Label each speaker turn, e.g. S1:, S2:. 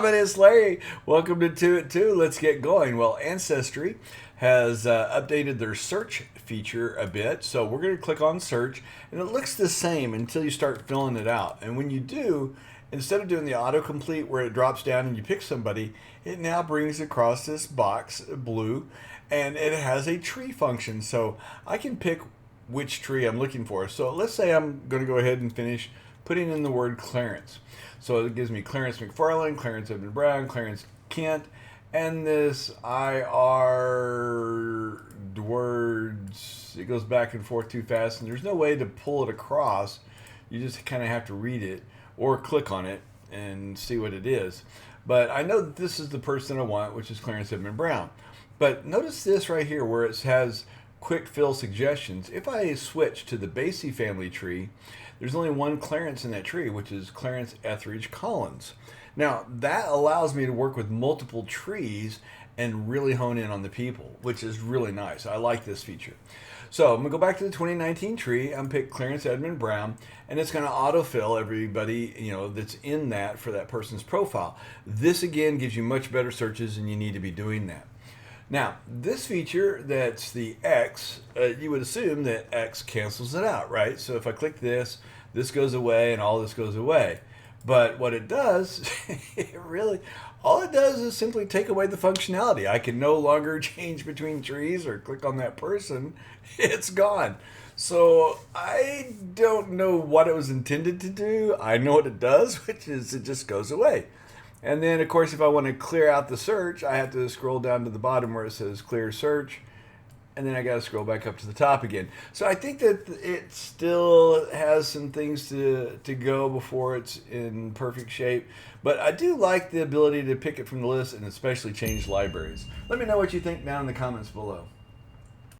S1: coming? It's Larry. Welcome to Two at Two. Let's get going. Well, Ancestry has updated their search feature a bit. So we're going to click on search, and it looks the same until you start filling it out. And when you do, instead of doing the autocomplete where it drops down and you pick somebody, it now brings across this box, blue, and it has a tree function. So I can pick which tree I'm looking for. So let's say I'm going to go ahead and finish putting in the word Clarence. So it gives me Clarence McFarlane, Clarence Edmund Brown, Clarence Kent, and this IR words. It goes back and forth too fast, and there's no way to pull it across. You just kind of have to read it or click on it and see what it is. But I know that this is the person I want, which is Clarence Edmund Brown. But notice this right here where it has quick fill suggestions. If I switch to the Basie family tree, there's only one Clarence in that tree, which is Clarence Etheridge Collins. Now, that allows me to work with multiple trees and really hone in on the people, which is really nice. I like this feature. So I'm going to go back to the 2019 tree. I'm pick Clarence Edmund Brown, and it's going to autofill everybody, that's in that for that person's profile. This, again, gives you much better searches, and you need to be doing that. Now, this feature that's the X, you would assume that X cancels it out, right? So if I click this, this goes away and all this goes away. But what it does, all it does is simply take away the functionality. I can no longer change between trees or click on that person. It's gone. So I don't know what it was intended to do. I know what it does, which is it just goes away. And then, of course, if I want to clear out the search, I have to scroll down to the bottom where it says clear search. And then I got to scroll back up to the top again. So I think that it still has some things to go before it's in perfect shape. But I do like the ability to pick it from the list and especially change libraries. Let me know what you think down in the comments below.